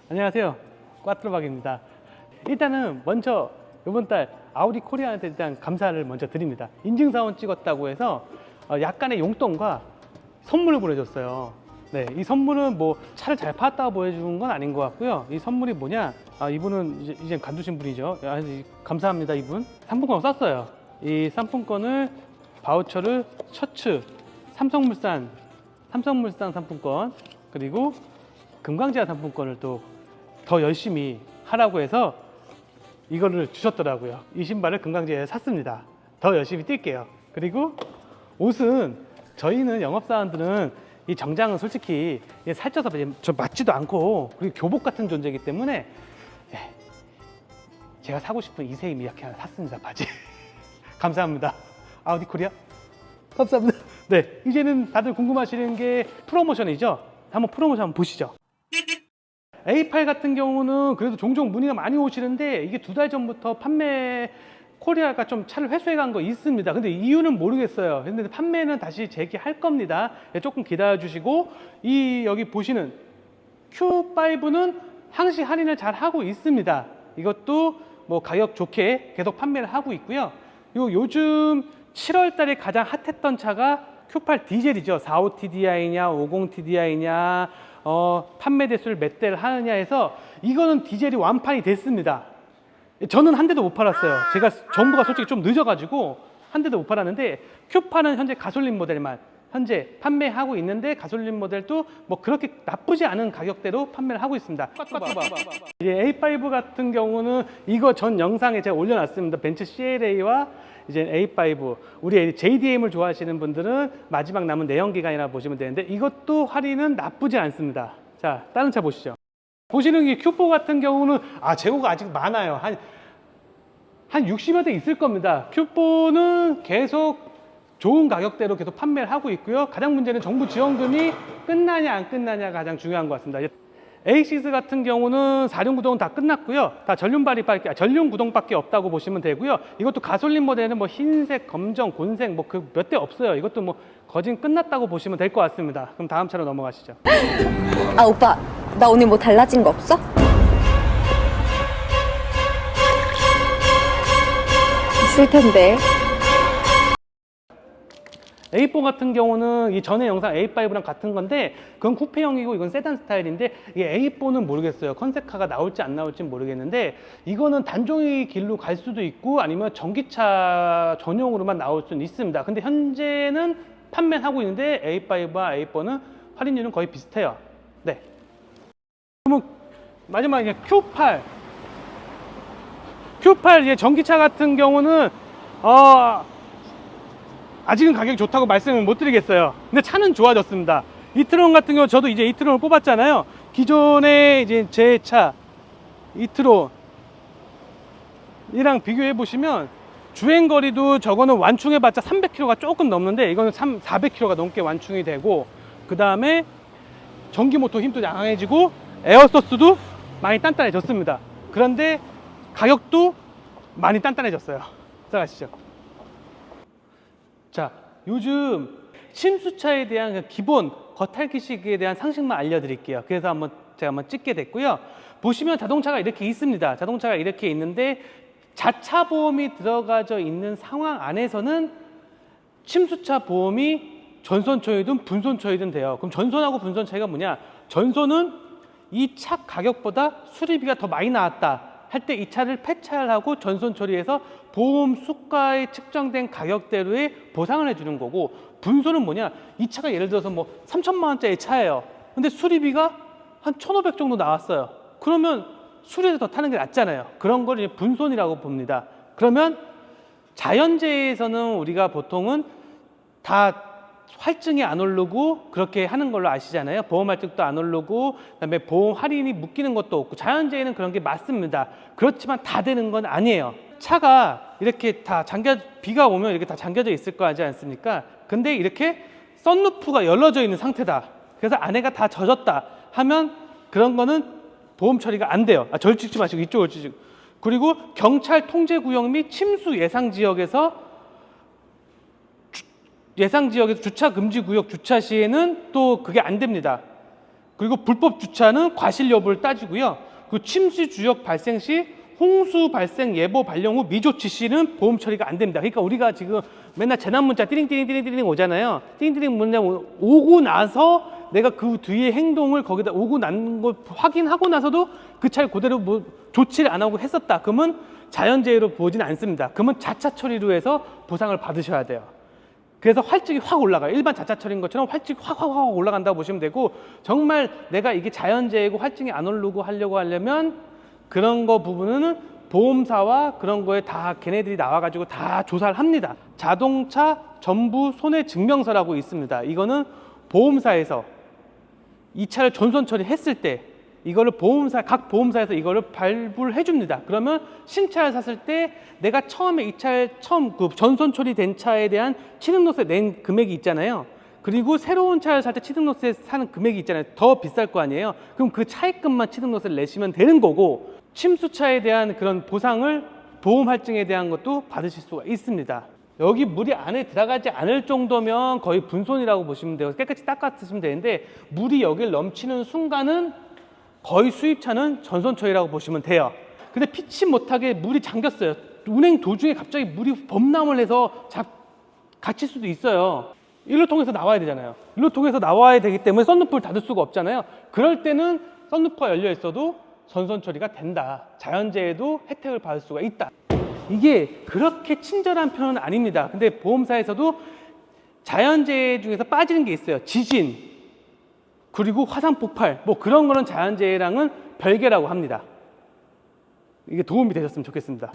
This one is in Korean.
안녕하세요, 꽈트로박입니다. 일단은 먼저 이번 달 아우디 코리아한테 일단 감사를 먼저 드립니다. 인증사원 찍었다고 해서 약간의 용돈과 선물을 보내줬어요. 네, 이 선물은 뭐 차를 잘 팔았다고 보여주는 건 아닌 것 같고요. 이 선물이 뭐냐, 이분은 이제 간두신 분이죠. 감사합니다. 이분 상품권 쐈어요. 이 상품권을 바우처를 셔츠 삼성물산 상품권, 그리고 금강제약 상품권을 또 더 열심히 하라고 해서 이거를 주셨더라고요. 이 신발을 금강제에 샀습니다. 더 열심히 뛸게요. 그리고 옷은 저희는 영업사원들은 이 정장은 솔직히 살쪄서 저 맞지도 않고, 그리고 교복 같은 존재이기 때문에 제가 사고 싶은 이세희 미야키 하나 샀습니다. 바지. 감사합니다. 아우디 코리아 감사합니다. 네, 이제는 다들 궁금하시는 게 프로모션이죠. 한번 프로모션 한번 보시죠. A8 같은 경우는 그래도 종종 문의가 많이 오시는데, 이게 2달 전부터 판매 코리아가 좀 차를 회수해 간 거 있습니다. 근데 이유는 모르겠어요. 근데 판매는 다시 재개할 겁니다. 조금 기다려 주시고, 여기 보시는 Q5는 항시 할인을 잘 하고 있습니다. 이것도 뭐 가격 좋게 계속 판매를 하고 있고요. 요즘 7월 달에 가장 핫했던 차가 Q8 디젤이죠. 45TDI냐 50TDI냐 판매 대수를 몇 대를 하느냐 해서 이거는 디젤이 완판이 됐습니다. 저는 한 대도 못 팔았어요. 제가 정보가 솔직히 좀 늦어가지고 한 대도 못 팔았는데, Q8은 현재 가솔린 모델만 현재 판매하고 있는데, 가솔린 모델도 뭐 그렇게 나쁘지 않은 가격대로 판매를 하고 있습니다. 이제 A5 같은 경우는 이거 전 영상에 제가 올려놨습니다. 벤츠 CLA와 이제 A5, 우리 JDM을 좋아하시는 분들은 마지막 남은 내연기관이라 보시면 되는데, 이것도 할인은 나쁘지 않습니다. 자, 다른 차 보시죠. 보시는 이 Q4 같은 경우는 재고가 아직 많아요. 한 60여 대 있을 겁니다. Q4는 계속 좋은 가격대로 계속 판매를 하고 있고요. 가장 문제는 정부 지원금이 끝나냐 안 끝나냐가 가장 중요한 것 같습니다. A6 같은 경우는 4륜 구동은 다 끝났고요. 다 전륜 구동밖에 없다고 보시면 되고요. 이것도 가솔린 모델은 뭐 흰색, 검정, 곤색 뭐 그 몇 대 없어요. 이것도 뭐 거진 끝났다고 보시면 될 것 같습니다. 그럼 다음 차로 넘어가시죠. 오빠, 나 오늘 뭐 달라진 거 없어? 있을 텐데. A4 같은 경우는 이 전에 영상 A5랑 같은 건데, 그건 쿠페형이고 이건 세단 스타일인데, 이 A4는 모르겠어요. 컨셉카가 나올지 안 나올지 모르겠는데, 이거는 단종의 길로 갈 수도 있고 아니면 전기차 전용으로만 나올 수는 있습니다. 근데 현재는 판매하고 있는데 A5와 A4는 할인율은 거의 비슷해요. 네. 그러면 마지막에 Q8 전기차 같은 경우는 아직은 가격이 좋다고 말씀을 못 드리겠어요. 근데 차는 좋아졌습니다. 이트론 같은 경우 저도 이제 이트론을 뽑았잖아요. 기존에 이제 제 차 이트론이랑 비교해 보시면 주행거리도 저거는 완충해봤자 300km가 조금 넘는데, 이거는 400km가 넘게 완충이 되고, 그 다음에 전기 모터 힘도 양해지고 에어소스도 많이 단단해졌습니다. 그런데 가격도 많이 단단해졌어요. 들어가시죠. 자, 요즘 침수차에 대한 기본 겉핥기식에 대한 상식만 알려드릴게요. 그래서 제가 한번 찍게 됐고요. 보시면 자동차가 이렇게 있습니다. 자동차가 이렇게 있는데, 자차 보험이 들어가져 있는 상황 안에서는 침수차 보험이 전손초이든 분손초이든 돼요. 그럼 전손하고 분손 차이가 뭐냐? 전손은 이 차 가격보다 수리비가 더 많이 나왔다 할 때 이 차를 폐차를 하고 전손 처리해서 보험 수가에 측정된 가격대로의 보상을 해주는 거고, 분손은 뭐냐? 이 차가 예를 들어서 뭐 3천만 원짜리 차예요. 근데 수리비가 한 1,500 정도 나왔어요. 그러면 수리해서 더 타는 게 낫잖아요. 그런 걸 이제 분손이라고 봅니다. 그러면 자연재해에서는 우리가 보통은 다 할증이 안 오르고 그렇게 하는 걸로 아시잖아요. 보험 할증도 안 오르고, 그다음에 보험 할인이 묶이는 것도 없고, 자연재해는 그런 게 맞습니다. 그렇지만 다 되는 건 아니에요. 차가 이렇게 다 비가 오면 이렇게 다 잠겨져 있을 거 하지 않습니까? 근데 이렇게 썬루프가 열려져 있는 상태다. 그래서 안에가 다 젖었다 하면 그런 거는 보험 처리가 안 돼요. 저를 찍지 마시고 이쪽을 찍고. 그리고 경찰 통제 구역 및 침수 예상 지역에서 주차 금지 구역 주차 시에는 또 그게 안 됩니다. 그리고 불법 주차는 과실 여부를 따지고요. 그 침수 주역 발생 시 홍수 발생 예보 발령 후 미조치 시는 보험 처리가 안 됩니다. 그러니까 우리가 지금 맨날 재난 문자 띠링띠링 오잖아요. 띠링띠링 문자 오고 나서 내가 그 뒤에 행동을 거기다 오고 난 걸 확인하고 나서도 그 차를 그대로 뭐 조치를 안 하고 했었다. 그러면 자연재해로 보진 않습니다. 그러면 자차 처리로 해서 보상을 받으셔야 돼요. 그래서 활증이 확 올라가요. 일반 자차 처리인 것처럼 활증이 확 올라간다고 보시면 되고, 정말 내가 이게 자연재해고 활증이 안 오르고 하려면 그런 거 부분은 보험사와 그런 거에 다 걔네들이 나와가지고 다 조사를 합니다. 자동차 전부 손해증명서라고 있습니다. 이거는 보험사에서 이 차를 전손 처리했을 때 이거를 각 보험사에서 이거를 발부를 해줍니다. 그러면 신차를 샀을 때 내가 처음에 이 차에 그 전손 처리된 차에 대한 취등록세 낸 금액이 있잖아요. 그리고 새로운 차를 살 때 취등록세 사는 금액이 있잖아요. 더 비쌀 거 아니에요. 그럼 그 차액금만 취등록세를 내시면 되는 거고, 침수차에 대한 그런 보상을 보험 할증에 대한 것도 받으실 수가 있습니다. 여기 물이 안에 들어가지 않을 정도면 거의 분손이라고 보시면 돼요. 깨끗이 닦아쓰시면 되는데, 물이 여기를 넘치는 순간은 거의 수입차는 전손 처리라고 보시면 돼요. 근데 피치 못하게 물이 잠겼어요. 운행 도중에 갑자기 물이 범람을 해서 갇힐 수도 있어요. 일로 통해서 나와야 되잖아요. 일로 통해서 나와야 되기 때문에 썬루프를 닫을 수가 없잖아요. 그럴 때는 썬루프가 열려 있어도 전손 처리가 된다. 자연재해도 혜택을 받을 수가 있다. 이게 그렇게 친절한 편은 아닙니다. 근데 보험사에서도 자연재해 중에서 빠지는 게 있어요. 지진, 그리고 화산 폭발, 뭐 그런 거는 자연재해랑은 별개라고 합니다. 이게 도움이 되셨으면 좋겠습니다.